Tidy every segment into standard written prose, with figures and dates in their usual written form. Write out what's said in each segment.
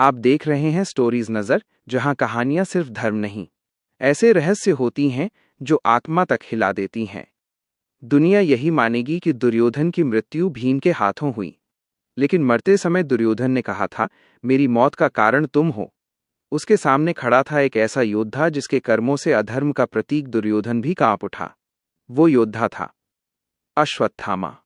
आप देख रहे हैं स्टोरीज नज़र, जहां कहानियां सिर्फ धर्म नहीं, ऐसे रहस्य होती हैं जो आत्मा तक हिला देती हैं। दुनिया यही मानेगी कि दुर्योधन की मृत्यु भीम के हाथों हुई, लेकिन मरते समय दुर्योधन ने कहा था, मेरी मौत का कारण तुम हो। उसके सामने खड़ा था एक ऐसा योद्धा जिसके कर्मों से अधर्म का प्रतीक दुर्योधन भी कांप उठा। वो योद्धा था अश्वत्थामा।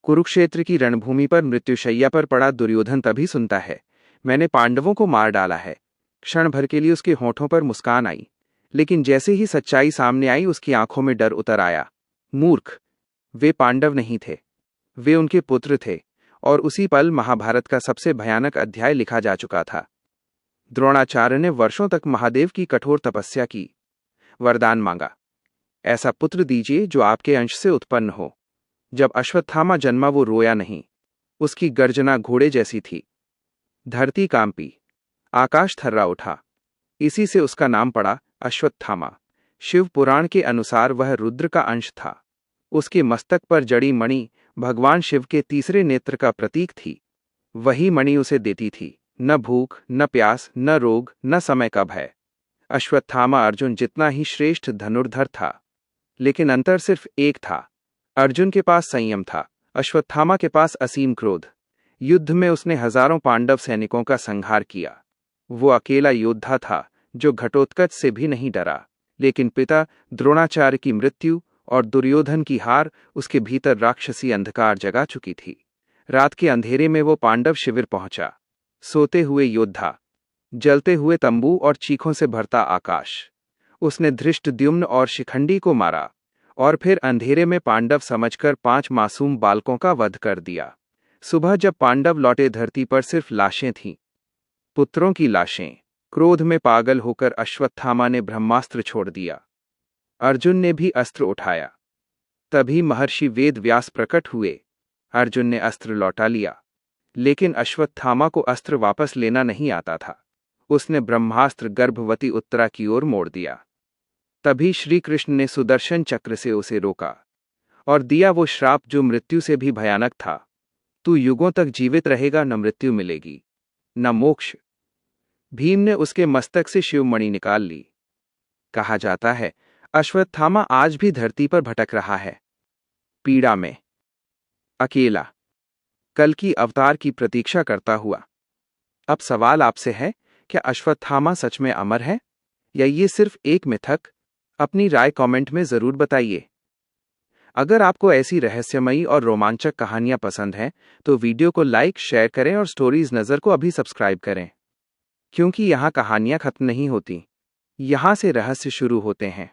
कुरुक्षेत्र की रणभूमि पर मृत्युशैया पर पड़ा दुर्योधन तभी सुनता है, मैंने पांडवों को मार डाला है। क्षण भर के लिए उसके होठों पर मुस्कान आई, लेकिन जैसे ही सच्चाई सामने आई उसकी आंखों में डर उतर आया। मूर्ख, वे पांडव नहीं थे, वे उनके पुत्र थे, और उसी पल महाभारत का सबसे भयानक अध्याय लिखा जा चुका था। द्रोणाचार्य ने वर्षों तक महादेव की कठोर तपस्या की, वरदान मांगा, ऐसा पुत्र दीजिए जो आपके अंश से उत्पन्न हो। जब अश्वत्थामा जन्मा वो रोया नहीं, उसकी गर्जना घोड़े जैसी थी। धरती कांपी, आकाश थर्रा उठा। इसी से उसका नाम पड़ा अश्वत्थामा। शिव पुराण के अनुसार वह रुद्र का अंश था। उसके मस्तक पर जड़ी मणि भगवान शिव के तीसरे नेत्र का प्रतीक थी। वही मणि उसे देती थी न भूख, न प्यास, न रोग, न समय का भय। अश्वत्थामा अर्जुन जितना ही श्रेष्ठ धनुर्धर था, लेकिन अंतर सिर्फ एक था। अर्जुन के पास संयम था, अश्वत्थामा के पास असीम क्रोध। युद्ध में उसने हजारों पांडव सैनिकों का संहार किया। वो अकेला योद्धा था जो घटोत्कच से भी नहीं डरा, लेकिन पिता द्रोणाचार्य की मृत्यु और दुर्योधन की हार उसके भीतर राक्षसी अंधकार जगा चुकी थी। रात के अंधेरे में वो पांडव शिविर पहुंचा। सोते हुए योद्धा, जलते हुए तंबू और चीखों से भरता आकाश। उसने धृष्टद्युम्न और शिखंडी को मारा, और फिर अंधेरे में पांडव समझकर 5 मासूम बालकों का वध कर दिया। सुबह जब पांडव लौटे, धरती पर सिर्फ लाशें थीं, पुत्रों की लाशें। क्रोध में पागल होकर अश्वत्थामा ने ब्रह्मास्त्र छोड़ दिया। अर्जुन ने भी अस्त्र उठाया। तभी महर्षि वेद व्यास प्रकट हुए। अर्जुन ने अस्त्र लौटा लिया, लेकिन अश्वत्थामा को अस्त्र वापस लेना नहीं आता था। उसने ब्रह्मास्त्र गर्भवती उत्तरा की ओर मोड़ दिया। तभी श्री कृष्ण ने सुदर्शन चक्र से उसे रोका और दिया वो श्राप जो मृत्यु से भी भयानक था। तू युगों तक जीवित रहेगा, न मृत्यु मिलेगी, न मोक्ष। भीम ने उसके मस्तक से शिवमणि निकाल ली। कहा जाता है अश्वत्थामा आज भी धरती पर भटक रहा है, पीड़ा में, अकेला, कल की अवतार की प्रतीक्षा करता हुआ। अब सवाल आपसे है, क्या अश्वत्थामा सच में अमर है या ये सिर्फ एक मिथक? अपनी राय कमेंट में जरूर बताइए। अगर आपको ऐसी रहस्यमयी और रोमांचक कहानियां पसंद हैं, तो वीडियो को लाइक, शेयर करें और स्टोरीज नज़र को अभी सब्सक्राइब करें, क्योंकि यहाँ कहानियां खत्म नहीं होती, यहाँ से रहस्य शुरू होते हैं।